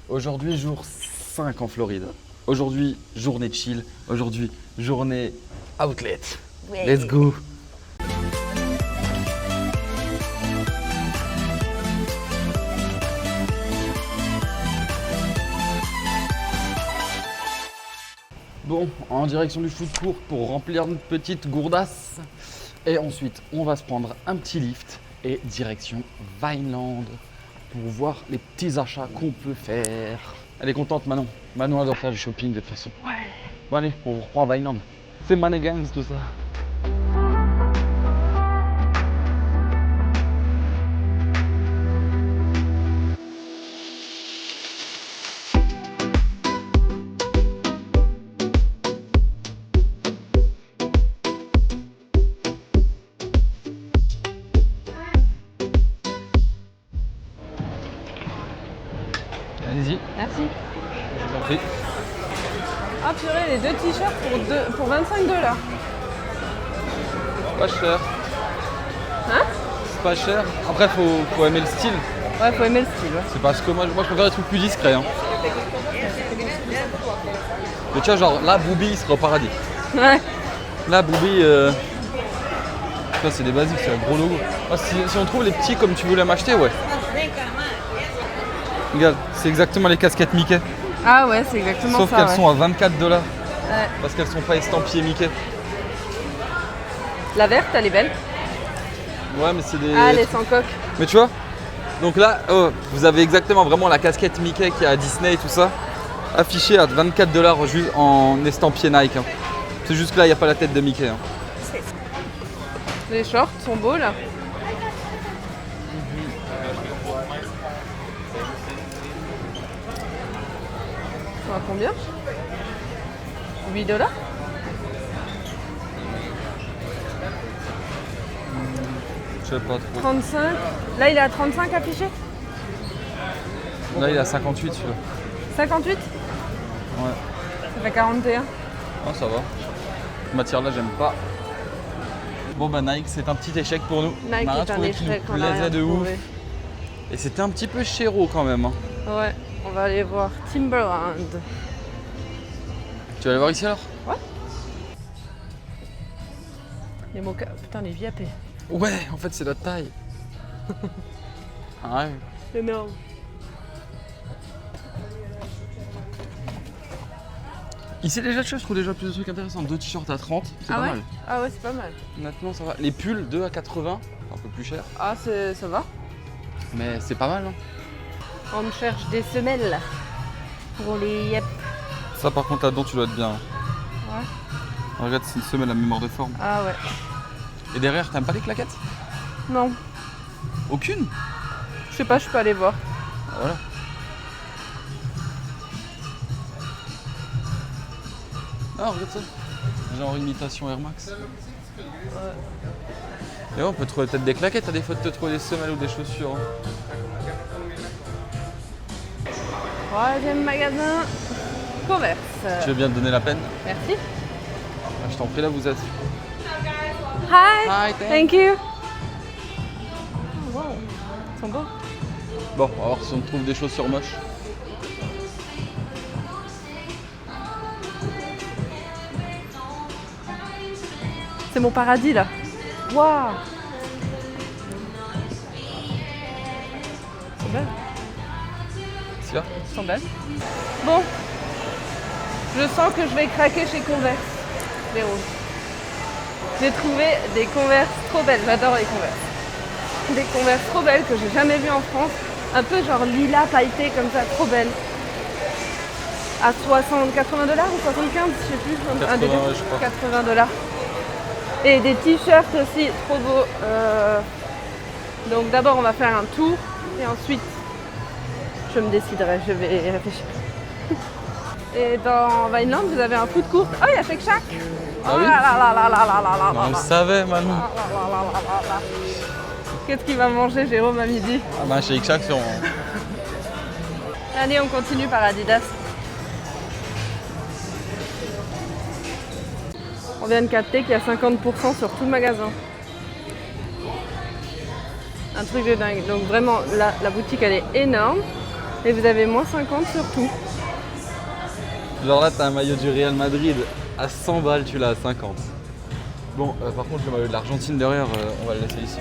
Aujourd'hui, jour 5 en Floride. Aujourd'hui, journée chill. Aujourd'hui, journée outlet. Ouais. Let's go. Bon, en direction du food court pour remplir une petite gourdasse. Et ensuite, on va se prendre un petit lift et direction Vineland pour voir les petits achats qu'on peut faire. Elle est contente, Manon. Manon adore faire du shopping de toute façon. Ouais. Bon allez, on reprend Vineland. C'est Money Gangs tout ça. Allez-y, Merci. je vous en prie. Ah purée, les deux t-shirts pour 25 $. Pas cher. Hein? C'est pas cher. Après, faut aimer le style. Ouais, faut aimer le style, ouais. C'est parce que moi je préfère des trucs plus discrets. Hein. Mais tu vois, genre là, Booby il serait au paradis. Ouais. Là, Booby, ça c'est des basiques, c'est un gros logo. Ah, si on trouve les petits comme tu voulais m'acheter, ouais. Regarde, c'est exactement les casquettes Mickey. Ah ouais, c'est exactement Sauf ça. qu'elles ouais. sont à 24 $. Ouais. Parce qu'elles sont pas estampillées Mickey. La verte, elle est belle. Ouais, mais c'est des. Ah, elle est sans coque. Mais tu vois, donc là, oh, vous avez exactement vraiment la casquette Mickey qui est à Disney et tout ça, affichée à 24 $ juste en estampillé Nike. Hein. C'est juste que là, il n'y a pas la tête de Mickey. Hein. Les shorts sont beaux là. Ils sont à combien? 8 $? Je sais pas trop. 35. Là, il est à 35 affiché? Là, il est à 58 celui-là. 58? Ouais. Ça fait 41. Ah, ça va. Cette matière-là, j'aime pas. Bon, bah, Nike, c'est un petit échec pour nous. Nike On a rien est un trouvé qui échec, nous on a rien plaisait de ouf. trouvé. Et c'était un petit peu chéro quand même. Hein. Ouais, on va aller voir Timberland. Tu vas aller voir ici alors? Les moca... Putain, les VIP. Ouais, en fait, c'est notre taille. Ah ouais. Énorme. Ici, déjà, je trouve déjà plus de trucs intéressants. 2 t-shirts à 30, c'est Ah pas ouais? mal. Ah ouais, c'est pas mal. Honnêtement, ça va. Les pulls, 2 à 80, un peu plus cher. Ah, ça va. Mais c'est pas mal, hein. On cherche des semelles pour les yep. Ça, par contre, là-dedans, tu dois être bien. Hein. Ouais. Regarde, c'est une semelle à mémoire de forme. Ah ouais. Et derrière, t'aimes pas les claquettes? Non, Aucune? je sais pas, je peux aller voir. Ah, voilà. Ah, regarde ça. Genre imitation Air Max. Et ouais, on peut trouver peut-être des claquettes, à défaut de te trouver des semelles ou des chaussures. Hein. Troisième magasin, Converse. Tu veux bien te donner la peine? Merci. Ah, je t'en prie, là, vous êtes. Hi. Hi, Thank you. Oh, wow. Ils sont beaux. Bon, on va voir si on trouve des chaussures moches. C'est mon paradis là. Waouh. Ils sont belles. C'est là? Ils sont belles. Bon. Je sens que je vais craquer chez Converse. Les rouges. J'ai trouvé des Converse trop belles. J'adore les Converse. Des Converse trop belles que j'ai jamais vues en France. Un peu genre lilas pailleté comme ça, trop belles. À 80 $, ou 75, je sais plus. 80, un des deux. ouais, je crois. 80 $. Et des t-shirts aussi, trop beaux. Donc d'abord on va faire un tour et ensuite je me déciderai, je vais réfléchir. Et dans Vineland vous avez un food court. Oh, il y a Shake Shack. Ah Oh oui? là là là là là là là là On là le là. savait, Manon. Ah là là là là là là. Qu'est-ce qu'il va manger Jérôme à midi? Ah bah, chez Shake sur. Allez, on continue par Adidas. On vient de capter qu'il y a 50% sur tout le magasin. Un truc de dingue. Donc vraiment, la boutique, elle est énorme. Et vous avez moins 50 sur tout. Genre là, t'as un maillot du Real Madrid à 100 balles, tu l'as à 50. Bon, par contre, le maillot de l'Argentine derrière, on va le laisser ici.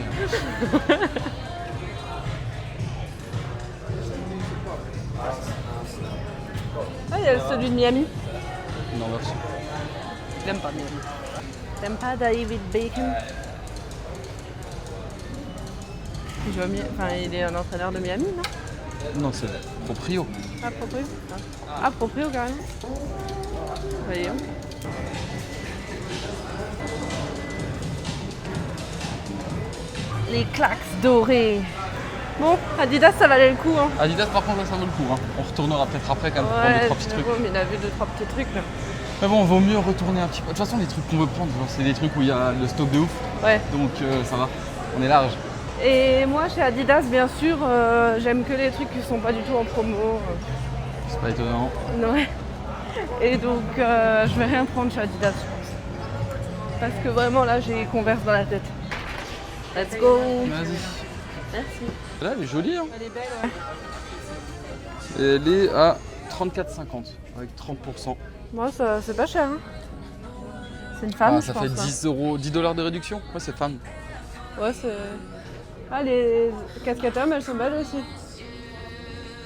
Ah, il y a celui de Miami. Non, merci. J'aime pas Miami. T'aimes pas David Beckham? Il joue enfin, il est un entraîneur de Miami, non? Non, c'est Proprio. Ah, Proprio. Ah, Proprio, carrément. Voyons. Les claques dorées. Bon, Adidas, ça valait le coup, hein. Adidas, par contre, là, ça vaut le coup. Hein. On retournera peut-être après quand même pour prendre 2-3 petits trucs. Mais il a vu 2-3 petits trucs, là. Mais bon, vaut mieux retourner un petit peu. De toute façon, les trucs qu'on veut prendre, c'est des trucs où il y a le stock de ouf. Ouais. Donc, ça va. On est large. Et moi, chez Adidas, bien sûr, j'aime que les trucs qui sont pas du tout en promo. C'est pas étonnant. Ouais. Et donc, je vais rien prendre chez Adidas, je pense. Parce que vraiment, là, j'ai Converse dans la tête. Let's go. Vas-y. Merci. Là, elle est jolie. Hein. Elle est belle, ouais. Et elle est à 34,50 avec 30%. Moi, ça, c'est pas cher, hein. C'est une femme, Ah, je ça pense. fait 10 euros, 10 $ de réduction. Ouais, c'est femme. Ouais, c'est... Ah, les casquettes hommes, elles sont belles aussi.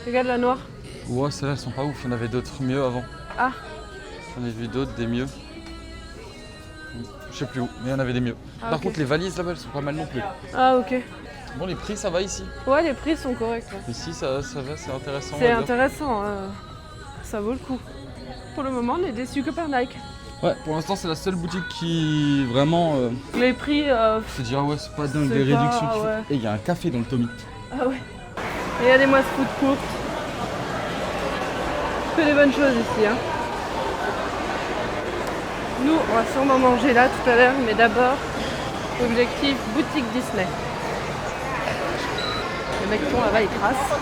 Regarde la noire. Ouais, celles-là, elles sont pas ouf. Il y en avait d'autres mieux avant. Ah. J'en ai vu d'autres, des mieux. Je sais plus où, mais il y en avait des mieux. Ah, Par ok. contre, les valises là-bas, elles sont pas mal non plus. Ah, ok. Bon, les prix, ça va ici. Ouais, les prix sont corrects. Ouais. Ici, ça va, c'est intéressant. C'est on va dire. intéressant, ça vaut le coup. Pour le moment, on est déçus que par Nike. Ouais, pour l'instant, c'est la seule boutique qui vraiment. Les prix, Je te dis, ah ouais, c'est pas dingue, C'est les pas- réductions qu'il ouais. fait. Et il y a un café dans le Tommy. ah ouais. Et regardez-moi ce foot court. Que des bonnes choses ici, hein. Nous, on va sûrement manger là tout à l'heure, mais d'abord, objectif boutique Disney. Les mecs qui sont là-bas, ils crassent.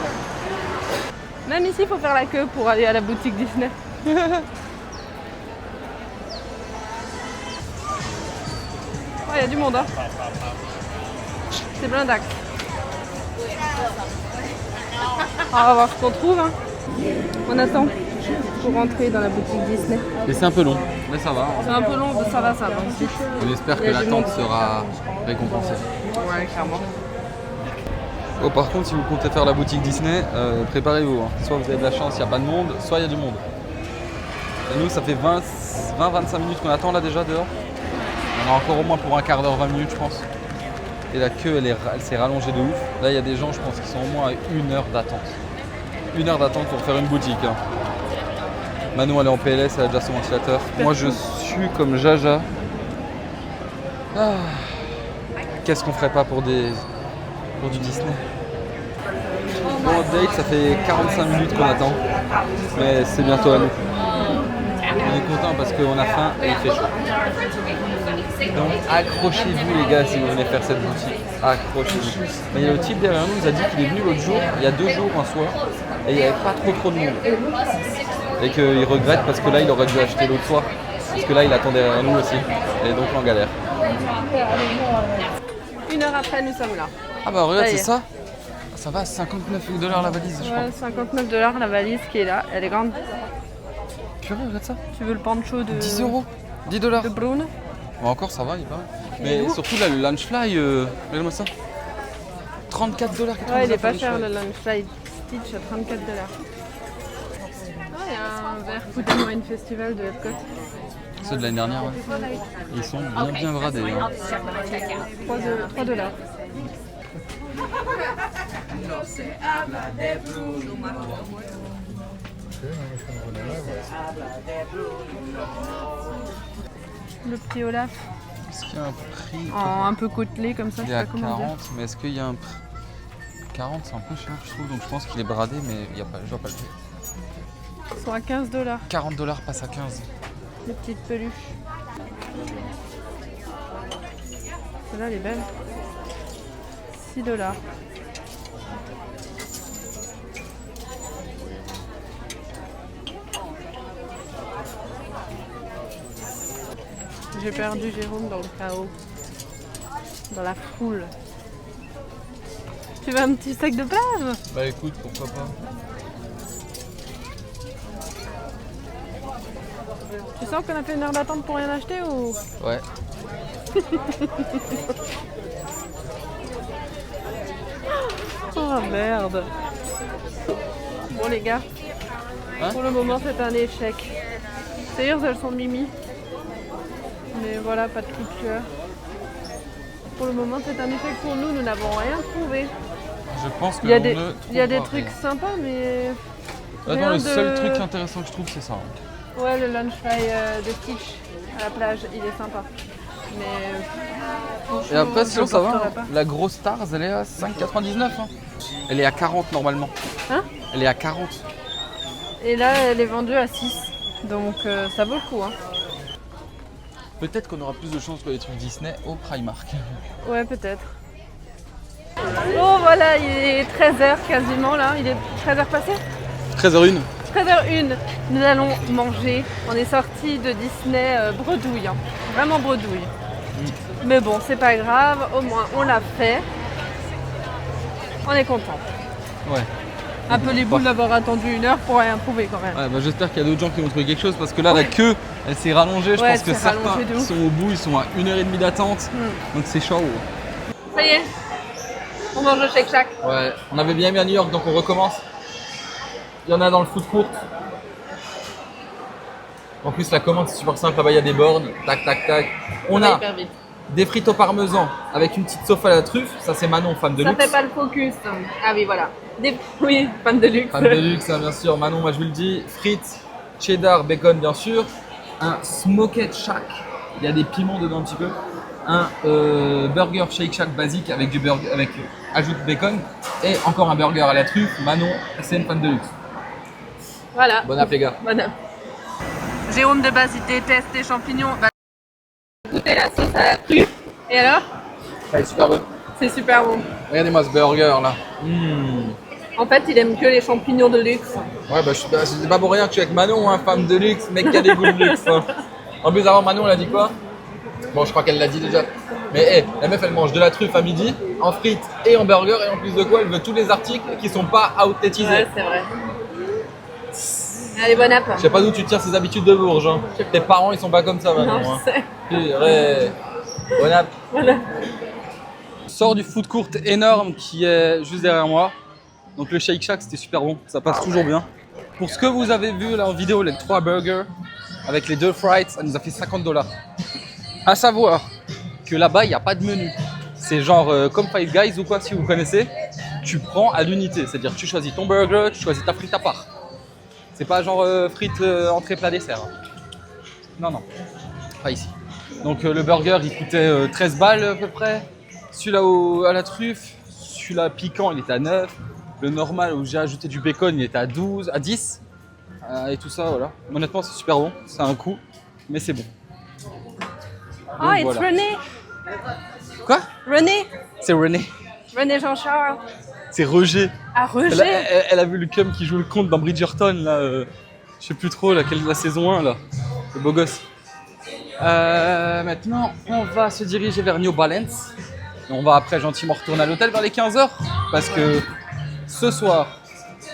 Même ici, il faut faire la queue pour aller à la boutique Disney. Il y a du monde, hein. C'est blindax. On va voir ce qu'on trouve, hein. On attend pour rentrer dans la boutique Disney. Et c'est un peu long, mais ça va. C'est un peu long, ça va ensuite. On espère que Il y a du l'attente monde. sera récompensée. Ouais, clairement. Oh, par contre, si vous comptez faire la boutique Disney, préparez-vous. Hein. Soit vous avez de la chance, il n'y a pas de monde, soit il y a du monde. Et nous, ça fait 20-25 minutes qu'on attend là déjà dehors. On a encore au moins pour un quart d'heure, 20 minutes, je pense. Et la queue, elle s'est rallongée de ouf. Là, il y a des gens, je pense, qui sont au moins à 1 heure d'attente. 1 heure d'attente pour faire une boutique. Hein. Manon, elle est en PLS, elle a déjà son ventilateur. Moi, je suis comme Jaja. Ah. Qu'est-ce qu'on ferait pas pour du Disney? Bon, update, ça fait 45 minutes qu'on attend. Mais c'est bientôt à nous. On est content parce qu'on a faim et il fait chaud. Donc accrochez-vous les gars si vous venez faire cette boutique. Accrochez-vous. Mais il y a le type derrière nous, il nous a dit qu'il est venu l'autre jour, il y a 2 jours un soir, et il n'y avait pas trop de monde. Et qu'il regrette parce que là il aurait dû acheter l'autre soir. Parce que là il attendait derrière nous aussi. Et donc en galère. 1 heure après, nous sommes là. Ah bah regarde, Ça y c'est est. ça. Ça va, 59 $ la valise, je crois. Ouais, 59 $ la valise qui est là. Elle est grande. Purée, regarde ça. Tu veux le pancho de 10 €. 10 $. de Bruno? Bon, encore ça va, il est pas mal. Mais surtout là, le Lunchfly, regarde-moi ça. 34 $. Ouais, il est pas cher le Lunchfly Stitch à 34 $. Ah, il y a un verre Food and Wine Festival de Epcot. Ceux de l'année dernière, ouais. Ils sont bien bradés. Hein. 3 $. Le petit Olaf, Est-ce qu'il y a un prix un peu côtelé comme ça, Il je est sais à pas comment 40, dire. mais est-ce qu'il y a un prix 40, c'est un peu cher, je trouve, donc je pense qu'il est bradé, mais il y a pas, je vois pas le prix. Ils sont à 15 $. 40 $ passe à 15. Les petites peluches. Celle-là, elle est belle. 6 $. J'ai perdu Jérôme dans le chaos. Dans la foule. Tu veux un petit sac de plage? Bah écoute, pourquoi pas. Tu sens qu'on a fait une heure d'attente pour rien acheter ou... Ouais. Oh merde. Bon les gars, Hein? pour le moment c'est un échec. C'est sûr elles sont mimi. Mais voilà, pas de coup de cœur. Pour le moment c'est un échec pour nous, nous n'avons rien trouvé. Je pense que Il y a l'on des, ne il y a des trouvera trucs rien. sympas mais... Attends, rien le de- seul truc intéressant que je trouve, c'est ça. Ouais, le lunch fly de Stitch à la plage, il est sympa. Mais... Et après, je sinon le ça va. porterai Hein. pas. La grosse Stars, elle est à 5,99. Hein. Elle est à 40 normalement. Hein? Elle est à 40. Et là, elle est vendue à 6. Donc ça vaut le coup. Hein. Peut-être qu'on aura plus de chance que les trucs Disney au Primark. Ouais, peut-être. Oh voilà, il est 13h quasiment là. Il est 13h passé 13h01. 13h01. Nous allons manger. On est sorti de Disney bredouille. Hein. Vraiment bredouille. Mais bon, c'est pas grave. Au moins, on l'a fait. On est content. Ouais. Un peu les boules d'avoir attendu une heure pour rien trouver quand même. Ouais, bah j'espère qu'il y a d'autres gens qui vont trouver quelque chose parce que là, la queue, elle s'est rallongée. Je Ouais, pense que elle s'est certains rallongée de ouf. sont au bout, ils sont à 1h30 d'attente. Donc c'est chaud. Ça y est, on mange au Shake Shack. Ouais, on avait bien aimé à New York, donc on recommence. Il y en a dans le food court. En plus, la commande c'est super simple. Là-bas, il y a des bornes. Tac, tac, tac. On Ça va a hyper vite. des frites au parmesan avec une petite sauce à la truffe. Ça, c'est Manon, fan de Ça luxe. fait pas le focus. Ah oui, voilà. Oui, fan de luxe. Fan de luxe, hein, bien sûr. Manon, moi je vous le dis. Frites, cheddar, bacon, bien sûr. Un smoked shack. Il y a des piments dedans un petit peu. Un burger Shake Shack basique avec du burger, avec ajout de bacon. Et encore un burger à la truffe. Manon, c'est une fan de luxe. Voilà. Bon app, les gars. Bon app. Jérôme de base, il déteste les champignons. Va goûter la sauce à la truffe. Et alors? Elle est super bonne. C'est super bon. Regardez-moi ce burger là. En fait, il aime que les champignons de luxe. Ouais, bah c'est pas pour rien que je suis avec Manon, hein, femme de luxe, mec qui a des goûts de luxe. Hein. En plus, avant Manon, elle a dit quoi? Bon, je crois qu'elle l'a dit déjà. Mais hey, la meuf, elle mange de la truffe à midi, en frites et en burger, et en plus de quoi, elle veut tous les articles qui sont pas outletisés. Ouais, c'est vrai. Allez, bon app. Je sais pas d'où tu tires ces habitudes de Bourges. Hein. Tes parents, ils sont pas comme ça maintenant. Non, Hein. je sais. Purée. Bon app. Voilà. Sort du food court énorme qui est juste derrière moi. Donc le Shake Shack, c'était super bon, ça passe toujours bien. Pour ce que vous avez vu là en vidéo, les 3 burgers avec les 2 fries, ça nous a fait $50. À savoir que là-bas, il n'y a pas de menu. C'est genre comme Five Guys ou quoi, si vous connaissez. Tu prends à l'unité, c'est-à-dire tu choisis ton burger, tu choisis ta frite à part. C'est pas genre frites entrée plat dessert. Non, non, pas ici. Donc le burger, il coûtait 13 balles à peu près. Celui-là à la truffe, celui-là piquant, il était à 9. Le normal où j'ai ajouté du bacon, il était à 12, à 10. Et tout ça, voilà. Honnêtement, c'est super bon. C'est un coup, mais c'est bon. Oh, it's voilà. René. Quoi? René. C'est René. René Jean-Charles. C'est Roger. Ah, Elle, Roger. elle a vu le cum qui joue le comte dans Bridgerton, là. Je sais plus trop, la saison 1, là. Le beau gosse. Maintenant, on va se diriger vers New Balance. Et on va après gentiment retourner à l'hôtel vers les 15h. Parce que ce soir,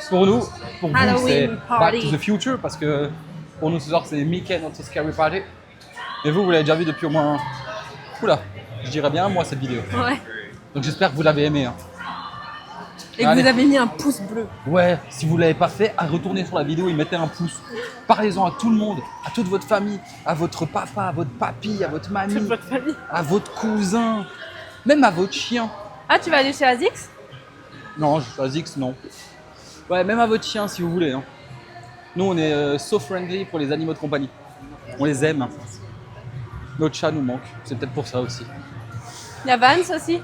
pour nous, pour vous, Halloween c'est Back party. to the Future. Parce que pour nous, ce soir, c'est Mickey Not a Scary Party. Et vous l'avez déjà vu depuis au moins... Oula, je dirais bien moi cette vidéo. Ouais. Donc j'espère que vous l'avez aimé. Hein. Et que Allez. vous avez mis un pouce bleu. Ouais, si vous ne l'avez pas fait, à retourner sur la vidéo et mettez un pouce. Parlez-en à tout le monde, à toute votre famille, à votre papa, à votre papy, à votre mamie, Toute votre famille. à votre cousin, même à votre chien. Ah, tu vas aller chez Azix? Non, je choisis X, non. Ouais, même à votre chien si vous voulez. Hein. Nous, on est so friendly pour les animaux de compagnie. On les aime. Notre chat nous manque, c'est peut-être pour ça aussi. Il y a Vans aussi.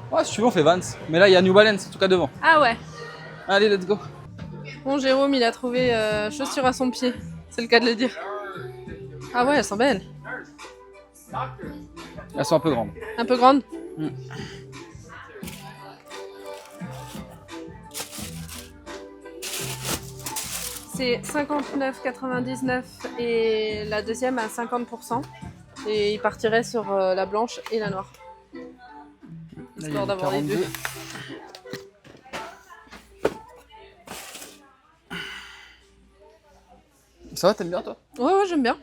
Ouais, si tu veux, on fait Vans. Mais là, il y a New Balance, en tout cas devant. Ah ouais. Allez, let's go. Bon, Jérôme, il a trouvé chaussures à son pied. C'est le cas de le dire. Ah ouais, elles sont belles. Elles sont un peu grandes. Un peu grandes. C'est 59,99 et la deuxième à 50%. Et il partirait sur la blanche et la noire. Histoire d'avoir les deux. Ça va, t'aimes bien toi? Ouais, j'aime bien.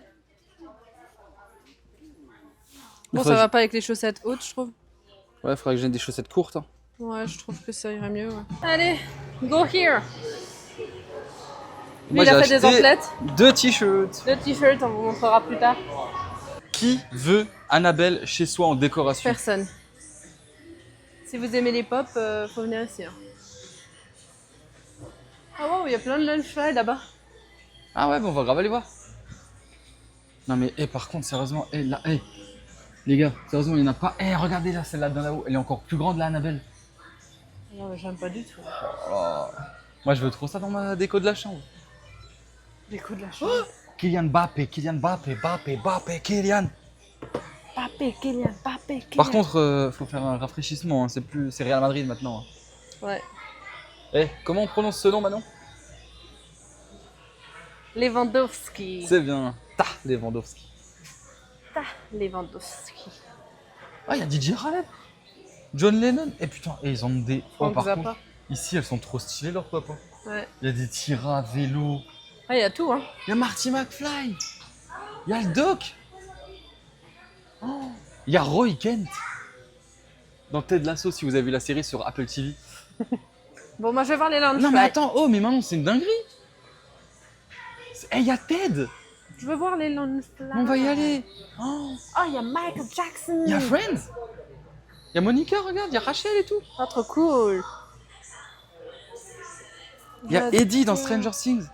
Bon, ça va pas avec les chaussettes hautes, je trouve. Ouais, faudrait que j'aie des chaussettes courtes. Hein. Ouais, je trouve que ça irait mieux. Ouais. Allez, go here. Lui, Moi, il a j'ai fait des acheté emplettes. 2 t-shirts. 2 t-shirts, on vous montrera plus tard. Qui veut Annabelle chez soi en décoration? Personne. Si vous aimez les pop, faut venir ici. Hein. Ah wow, il y a plein de lunch fly là-bas. Ah ouais, bon, on va grave aller voir. Non mais, par contre, sérieusement, là, les gars, sérieusement, il n'y en a pas. Regardez là, celle-là de là-haut, elle est encore plus grande, là, Annabelle. Non, mais j'aime pas du tout. Oh. Moi, je veux trop ça dans ma déco de la chambre. Déco de la chambre. Oh, Kylian Mbappé, Kylian. Kylian. Par contre, faut faire un rafraîchissement, hein. C'est Real Madrid maintenant. Ouais. Comment on prononce ce nom, Manon? Lewandowski. C'est bien. Lewandowski. Lewandowski. Ah, il y a DJ Khaled. John Lennon. Putain, ils ont des... Frank par Zappa. contre, ici, elles sont trop stylées, leurs pop. Ouais. Il y a des tiras à vélo. Ah, il y a tout, hein. Il y a Marty McFly. Il y a le Doc. Il y a Roy Kent. Dans Ted Lasso, si vous avez vu la série sur Apple TV. Bon, moi, je vais voir les lunch Non, mais fly. attends, mais Manon, c'est une dinguerie. Il y a Ted. Je veux voir les lunch fly. On va y aller. Oh, il y a Michael Jackson. Il y a Friends. Il y a Monica, regarde, il y a Rachel et tout. Oh, trop cool. Il y a Eddie dans Stranger Things.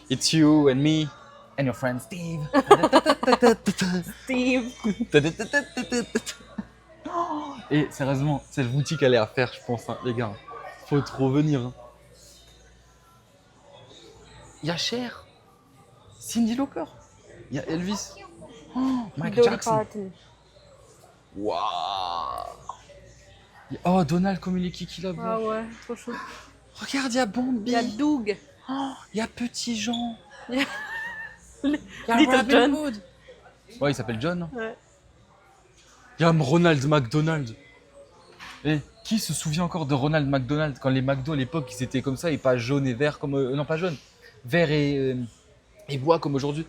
It's you and me and your friend Steve. Steve. Et sérieusement, cette boutique elle est à faire, je pense, hein, les gars. Faut trop venir. Hein. Il y a Cher, Cyndi Lauper, il y a Elvis, Michael Dolly Jackson. Parton. Waouh. Oh, Donald Community qui l'a Ah ouais, trop chaud. Regarde, il y a Bambi. Il y a Doug. Il y a Petit Jean. Il y a Il y a Little Robin John. Hood. Ouais, il s'appelle John. Ouais. Il y a Ronald McDonald. Qui se souvient encore de Ronald McDonald quand les McDo à l'époque ils étaient comme ça et pas jaune et vert comme non pas jaune, vert et bois comme aujourd'hui.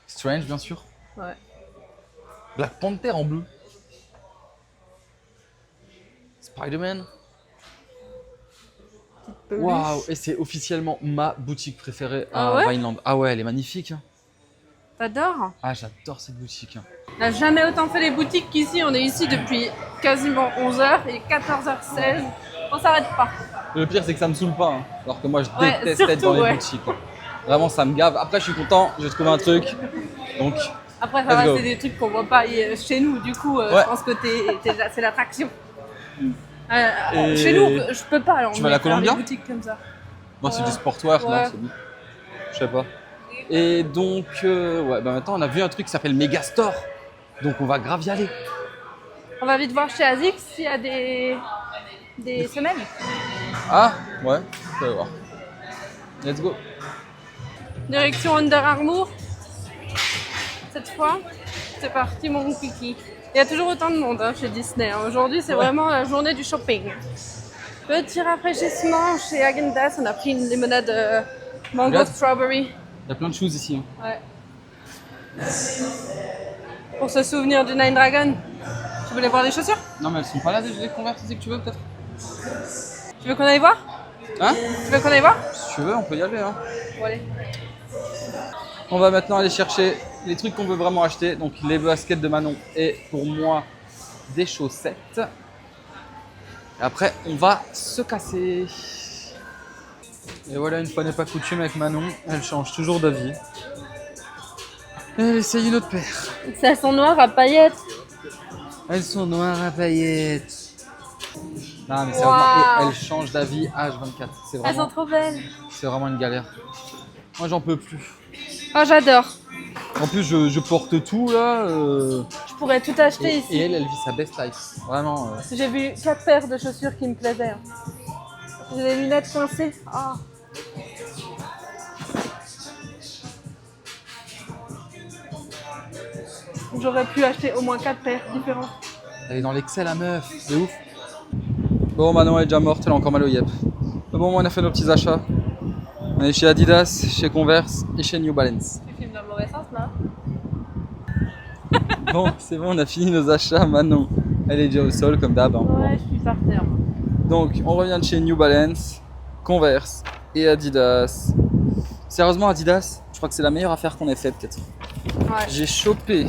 Strange bien sûr. Ouais. Black Panther en bleu. Spider-Man. Waouh, et c'est officiellement ma boutique préférée à Vineland. Ah ouais, elle est magnifique. Hein. T'adores? Ah, j'adore cette boutique. Hein. On n'a jamais autant fait les boutiques qu'ici. On est ici depuis quasiment 11h et 14h16. On s'arrête pas. Le pire, c'est que ça me saoule pas. Hein. Alors que moi, je Ouais, déteste surtout, être dans les ouais. boutiques. Hein. Vraiment, ça me gave. Après, je suis content, j'ai trouvé un truc. Donc, Après, ça let's va, go. c'est des trucs qu'on voit pas chez nous. Du coup, Ouais. je pense que c'est l'attraction. Et- Chez nous, je peux pas. Alors, Tu vas à la Columbia? des boutiques comme ça. non, c'est Ouais. du sportwear. Ouais. Non, c'est bon. Je sais pas. Et donc, ouais, bah maintenant, on a vu un truc qui s'appelle Megastore. Donc, on va grave y aller. On va vite voir chez Azix s'il y a des semelles. Ah, ouais, on va voir. Let's go. Direction Under Armour. Cette fois, c'est parti mon kiki. Il y a toujours autant de monde chez Disney. Hein. Aujourd'hui, c'est vraiment la journée du shopping. Petit rafraîchissement chez Häagen-Dazs. On a pris une limonade mango Regarde. strawberry. Il y a plein de choses ici. Hein. Ouais. Pour se souvenir du Nine Dragon. Tu voulais voir les chaussures? Non, mais elles sont pas là, les convertis que tu veux, peut-être. Tu veux qu'on aille voir? Hein? Tu veux qu'on aille voir? Si tu veux, on peut y aller. Hein. Bon, allez. On va maintenant aller chercher les trucs qu'on veut vraiment acheter. Donc les baskets de Manon et pour moi des chaussettes. Et après on va se casser. Et voilà, une fois n'est pas coutume avec Manon, elle change toujours d'avis. Et elle essaye une autre paire. Elles sont noires à paillettes. Elles sont noires à paillettes. Non mais c'est Wow. vraiment... Et elle change d'avis H24. C'est Elles sont vraiment... trop belles. C'est vraiment une galère. Moi j'en peux plus. Oh, j'adore. En plus je porte tout là. Je pourrais tout acheter Et ici. elle vit sa best life. Vraiment. J'ai vu 4 paires de chaussures qui me plaisaient. J'ai les lunettes coincées. Ah. J'aurais pu acheter au moins 4 paires différentes. Elle est dans l'excel la meuf, c'est ouf. Bon, Manon elle est déjà morte, elle a encore mal au yep. Bon, on a fait nos petits achats. On est chez Adidas, chez Converse et chez New Balance. Tu filmes dans le mauvais sens là? Bon, c'est bon, on a fini nos achats. Manon, elle est déjà au sol comme d'hab. Hein. Ouais, je suis par terre. Donc, on revient de chez New Balance, Converse et Adidas. Sérieusement, Adidas, je crois que c'est la meilleure affaire qu'on ait faite peut-être. Ouais. J'ai chopé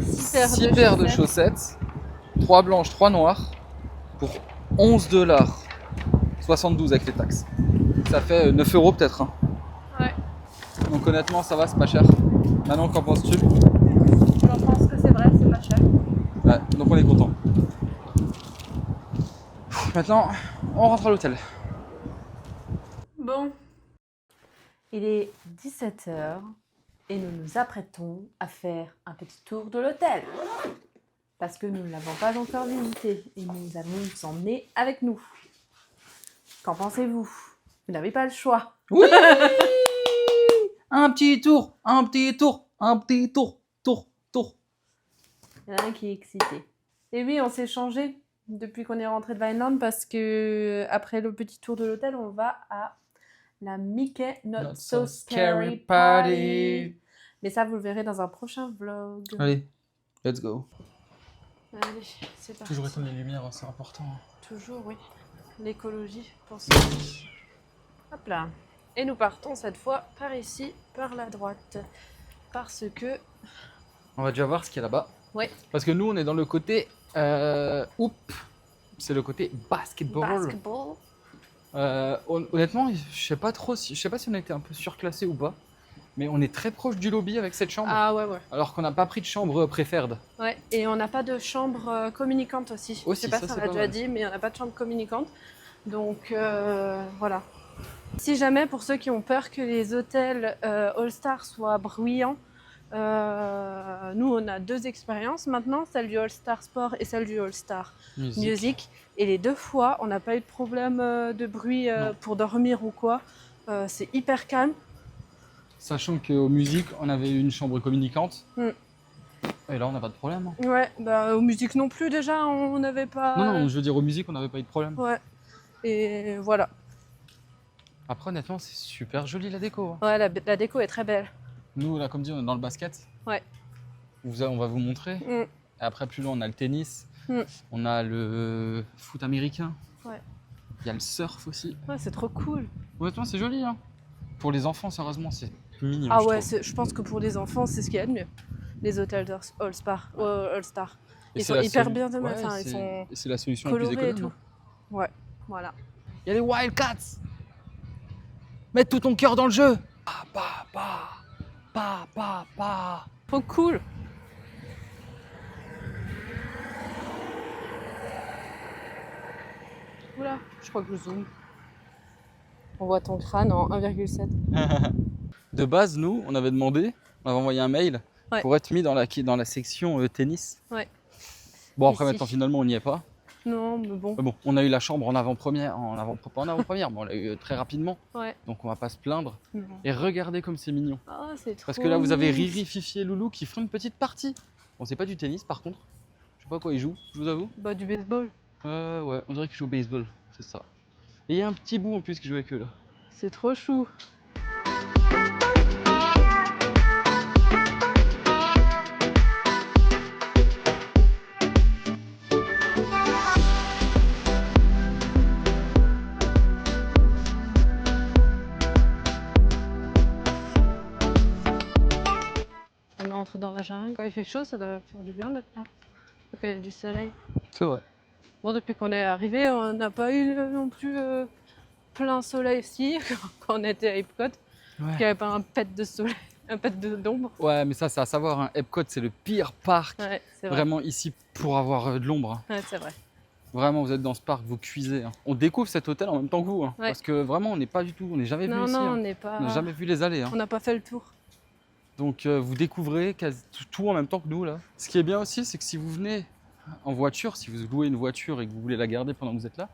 6 6 paires de chaussettes, 3 blanches, 3 noires, pour 11 $, 72 avec les taxes. Ça fait 9 € peut-être. Hein. Ouais. Donc honnêtement, ça va, c'est pas cher. Maintenant, qu'en penses-tu? J'en pense que c'est vrai, c'est pas cher. Ouais, donc on est content. Maintenant, on rentre à l'hôtel. Bon. Il est 17h et nous nous apprêtons à faire un petit tour de l'hôtel. Parce que nous ne l'avons pas encore visité et nous allons nous emmener avec nous. Qu'en pensez-vous? Vous n'avez pas le choix. Oui. Un petit tour. Il y en a un qui est excité. Et oui, on s'est changé depuis qu'on est rentré de Vineland parce que après le petit tour de l'hôtel, on va à la Mickey Not So Scary Party. Mais ça, vous le verrez dans un prochain vlog. Allez, let's go. Allez, c'est parti. Toujours éteindre les lumières, c'est important. Toujours, oui. L'écologie, pensez. Hop là. Et nous partons cette fois par ici, par la droite. Parce que... On va déjà voir ce qu'il y a là-bas. Ouais. Parce que nous, on est dans le côté... c'est le côté basketball. Basketball. Honnêtement, je sais pas si on a été un peu surclassé ou pas. Mais on est très proche du lobby avec cette chambre. Ah ouais, ouais. Alors qu'on n'a pas pris de chambre préférée. Ouais, et on n'a pas de chambre communicante aussi. Je sais pas si on l'a déjà dit, mais on n'a pas de chambre communicante. Donc voilà. Si jamais, pour ceux qui ont peur que les hôtels All-Star soient bruyants, nous on a 2 expériences maintenant, celle du All-Star Sport et celle du All-Star Music. Et les 2 fois, on n'a pas eu de problème de bruit pour dormir ou quoi. C'est hyper calme. Sachant qu'aux musiques, on avait une chambre communicante. Mm. Et là, on n'a pas de problème. Hein. Ouais, bah aux musiques non plus déjà, on n'avait pas... Non, je veux dire aux musiques, on n'avait pas eu de problème. Ouais, et voilà. Après, honnêtement, c'est super joli la déco. Hein. Ouais, la déco est très belle. Nous, là, comme dit, on est dans le basket. Ouais. On va vous montrer. Mm. Et après, plus loin, on a le tennis. Mm. On a le foot américain. Ouais. Il y a le surf aussi. Ouais, c'est trop cool. Honnêtement, c'est joli. Hein. Pour les enfants, sérieusement, c'est mignon. Ah ouais, je pense que pour les enfants, c'est ce qu'il y a de mieux. Les hôtels All-Star. Ils sont hyper bien, enfin, ils sont c'est la solution la plus colorés et économe. tout. Ouais, voilà. Il y a les Wildcats. Mets tout ton cœur dans le jeu. Trop cool. Oula, je crois que je zoome. On voit ton crâne en 1,7. De base, nous, on avait demandé, on avait envoyé un mail pour être mis dans la section tennis. Ouais. Bon, après, Ici. maintenant, finalement, on n'y est pas. Non, mais bon. Mais bon, on a eu la chambre en avant-première, pas en avant-première, mais on l'a eu très rapidement. Ouais. Donc, on va pas se plaindre. Non. Et regardez comme c'est mignon. Ah, c'est trop Parce que là, vous avez mignon. Riri, Fifi et Loulou qui font une petite partie. Bon, c'est pas du tennis, par contre. Je sais pas à quoi ils jouent, je vous avoue. Bah, du baseball. Ouais, on dirait qu'ils jouent au baseball, c'est ça. Et il y a un petit bout en plus qui joue avec eux là. C'est trop chou. On entre dans la jungle. Quand il fait chaud, ça doit faire du bien d'être là. Quand il y a du soleil. C'est vrai. Bon, depuis qu'on est arrivé, on n'a pas eu non plus plein soleil ici quand on était à Epcot. Il n'y avait pas un pet de soleil, un pet d'ombre. Ouais, mais ça, c'est à savoir. Hein. Epcot, c'est le pire parc Ouais, c'est vrai. vraiment ici pour avoir de l'ombre. Hein. Ouais, c'est vrai. Vraiment, vous êtes dans ce parc, vous cuisez. Hein. On découvre cet hôtel en même temps que vous. Hein, Ouais. Parce que vraiment, on n'est pas du tout, on n'est jamais venu Non, ici. non, Hein. on n'est pas. On n'a jamais vu les allées. Hein. On n'a pas fait le tour. Donc, vous découvrez tout en même temps que nous là. Ce qui est bien aussi, c'est que si vous venez en voiture, si vous louez une voiture et que vous voulez la garder pendant que vous êtes là,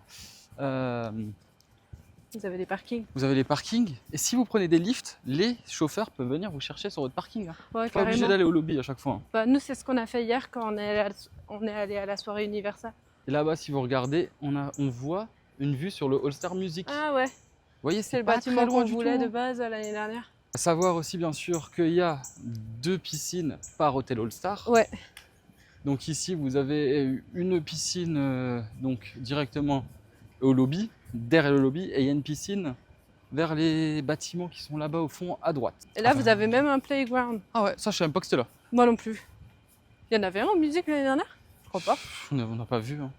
Vous avez des parkings. vous avez les parkings. Et si vous prenez des lifts, les chauffeurs peuvent venir vous chercher sur votre parking. Hein. Ouais, Pas obligé carrément. d'aller au lobby à chaque fois. Hein. Bah, nous, c'est ce qu'on a fait hier quand on est allé à la soirée Universal. Et là-bas, si vous regardez, on voit une vue sur le All-Star Music. Ah ouais, Vous voyez, c'est c'est le pas bâtiment très loin qu'on du voulait tout. de base l'année dernière. À savoir aussi bien sûr qu'il y a 2 piscines par hôtel All-Star. Ouais, Donc ici vous avez une piscine donc directement au lobby, derrière le lobby, et il y a une piscine vers les bâtiments qui sont là-bas au fond à droite. et là Enfin, vous avez même un playground. Ah ouais, ça je savais même pas que c'était là. Moi non plus. Il y en avait un en musique l'année dernière? Je crois pas. On n'a pas vu. Hein.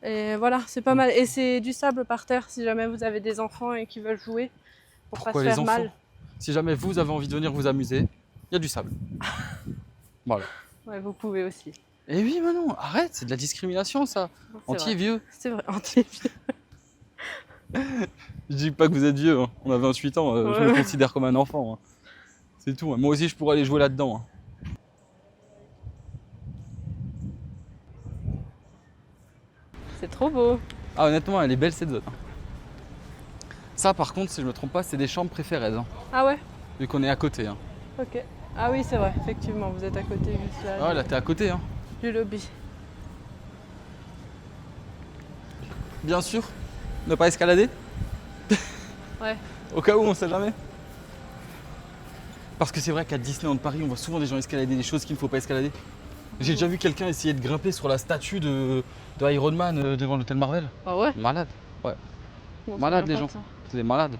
Et voilà, c'est pas mal. Et c'est du sable par terre si jamais vous avez des enfants et qui veulent jouer pour Pourquoi pas se les faire enfants? mal. Si jamais vous avez envie de venir vous amuser, il y a du sable. Voilà. Ouais, vous pouvez aussi. Et oui, mais non, arrête, c'est de la discrimination ça. C'est Anti vrai. vieux. C'est vrai, anti. Je dis pas que vous êtes vieux, hein. On a 28 ans, je me Ouais. considère comme un enfant. Hein. C'est tout. Hein. Moi aussi, je pourrais aller jouer là-dedans. Hein. C'est trop beau. Ah, honnêtement, elle est belle cette zone. Hein. Ça, par contre, si je me trompe pas, c'est des chambres préférées, hein, Ah ouais? vu qu'on est à côté. Hein. Ok. Ah oui, c'est vrai, effectivement, vous êtes à côté juste là, Ah ouais, là, t'es à côté. Hein. du lobby. Bien sûr, ne pas escalader. Ouais. Au cas où, on sait jamais. Parce que c'est vrai qu'à Disneyland Paris, on voit souvent des gens escalader des choses qu'il ne faut pas escalader. J'ai déjà vu quelqu'un essayer de grimper sur la statue de Iron Man devant l'hôtel Marvel. Ah ouais? Malade. Ouais, Bon, malade c'est les pas gens. ça. C'est des malades.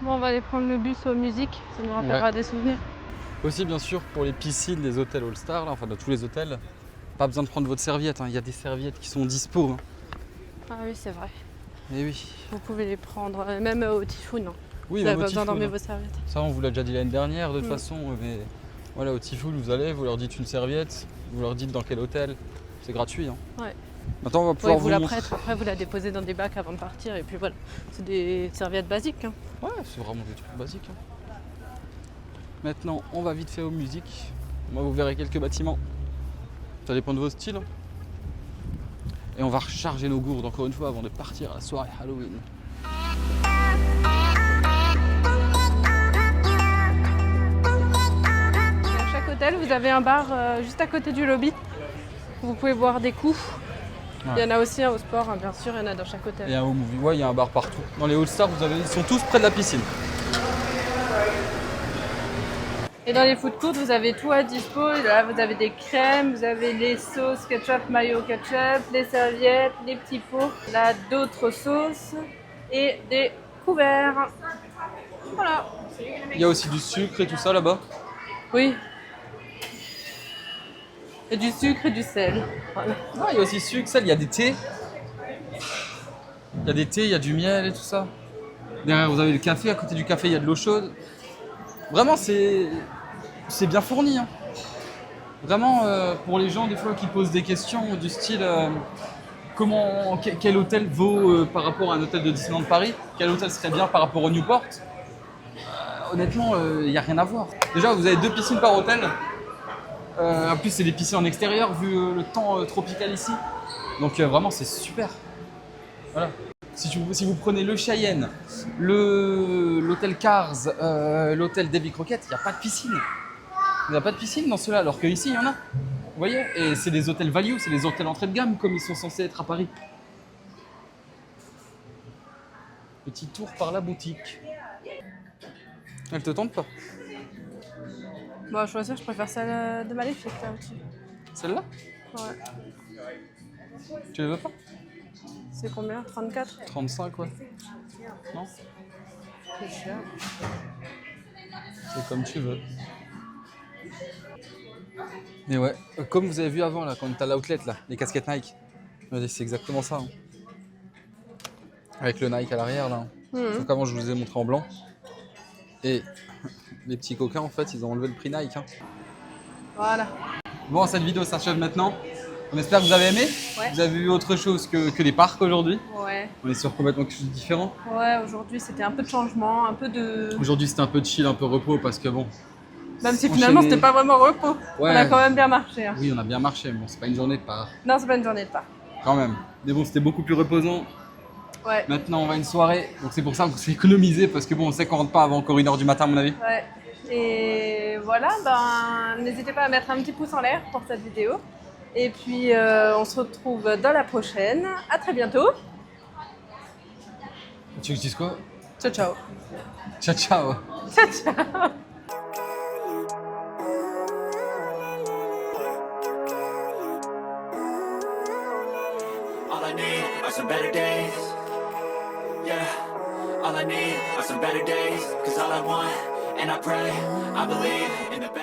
Bon, on va aller prendre le bus aux musiques, ça nous rappellera des souvenirs. Aussi, bien sûr, pour les piscines des hôtels All-Star, là, enfin de tous les hôtels, pas besoin de prendre votre serviette. Hein. Il y a des serviettes qui sont dispo. Hein. Ah oui, c'est vrai. Et oui. Vous pouvez les prendre, même au Typhoon. Hein. Oui, Vous même n'avez au pas besoin Typhoon, d'emmener hein. vos serviettes. Ça, on vous l'a déjà dit l'année dernière de toute Mm. façon. Mais voilà, au Typhoon, vous allez, vous leur dites une serviette, vous leur dites dans quel hôtel. C'est gratuit. Hein. Ouais. Maintenant, on va Ouais, pouvoir vous vous la montrer. prêtez, après vous la déposez dans des bacs avant de partir et puis voilà. C'est des serviettes basiques. Hein. Ouais, c'est vraiment des trucs basiques. Hein. Maintenant, on va vite fait aux musiques. Moi, vous verrez quelques bâtiments. Ça dépend de vos styles. Hein. Et on va recharger nos gourdes encore une fois avant de partir à la soirée Halloween. À chaque hôtel, vous avez un bar juste à côté du lobby. Vous pouvez boire des coups. Ouais. Il y en a aussi un au sport, hein, bien sûr, il y en a dans chaque hôtel. Et un home movie. Ouais, il y a un bar partout. Dans les All-Stars, ils sont tous près de la piscine. Et dans les food courts, vous avez tout à dispo. Et là, vous avez des crèmes, vous avez les sauces ketchup, mayo ketchup, les serviettes, les petits pots. Là, d'autres sauces et des couverts. Voilà. Il y a aussi du sucre et tout ça là-bas. Oui. Et du sucre et du sel. Voilà. Ah, il y a aussi sucre, sel, il y a des thés. Il y a des thés, il y a du miel et tout ça. Derrière, vous avez le café. À côté du café, il y a de l'eau chaude. Vraiment, c'est bien fourni. Hein. Vraiment, pour les gens des fois qui posent des questions du style quel hôtel vaut par rapport à un hôtel de Disneyland Paris, quel hôtel serait bien par rapport au Newport, honnêtement, il n'y a rien à voir. Déjà, vous avez 2 piscines par hôtel. En plus, c'est des piscines en extérieur vu le temps tropical ici. Donc vraiment, c'est super. Voilà. Si vous prenez le Cheyenne, l'hôtel Cars, l'hôtel Davy Crockett, il n'y a pas de piscine. Il n'y a pas de piscine dans ceux-là, alors qu'ici, il y en a. Vous voyez? Et c'est des hôtels value, c'est des hôtels entrée de gamme comme ils sont censés être à Paris. Petit tour par la boutique. Elle te tente pas? Bon, à choisir, je préfère celle de Maléfique là au-dessus. Celle-là? Ouais. Tu les veux pas? C'est combien? 34? 35, ouais. Non? C'est cher. C'est comme tu veux. Mais ouais, comme vous avez vu avant, là, quand on était à l'outlet, là, les casquettes Nike, c'est exactement ça. Hein. Avec le Nike à l'arrière, là. Sauf qu'avant, je vous ai montré en blanc. Et les petits coquins, en fait, ils ont enlevé le prix Nike. Hein. Voilà. Bon, cette vidéo s'achève maintenant. On espère que vous avez aimé. Ouais. Vous avez vu autre chose que les parcs aujourd'hui. Ouais. On est sur complètement quelque chose de différent. Ouais, aujourd'hui c'était un peu de changement, un peu de. Aujourd'hui, c'était un peu de chill, un peu repos, parce que bon... Même si finalement enchaîner- c'était pas vraiment repos. Ouais. On a quand même bien marché. Hein. Oui, on a bien marché, mais bon, c'est pas une journée de part. Non, c'est pas une journée de part. Quand même. Mais bon, c'était beaucoup plus reposant. Ouais. Maintenant, on va à une soirée. Donc c'est pour ça qu'on s'est économisé parce que bon, on sait qu'on rentre pas avant encore 1h du matin, à mon avis. Ouais. Et voilà, ben, n'hésitez pas à mettre un petit pouce en l'air pour cette vidéo. Et puis, on se retrouve dans la prochaine. À très bientôt. Tu veux que je dise quoi? Ciao, ciao. Ciao, ciao. Ciao, ciao. All I need are some better days. Yeah, all I need are some better days. Cause all I want, and I pray, I believe in the better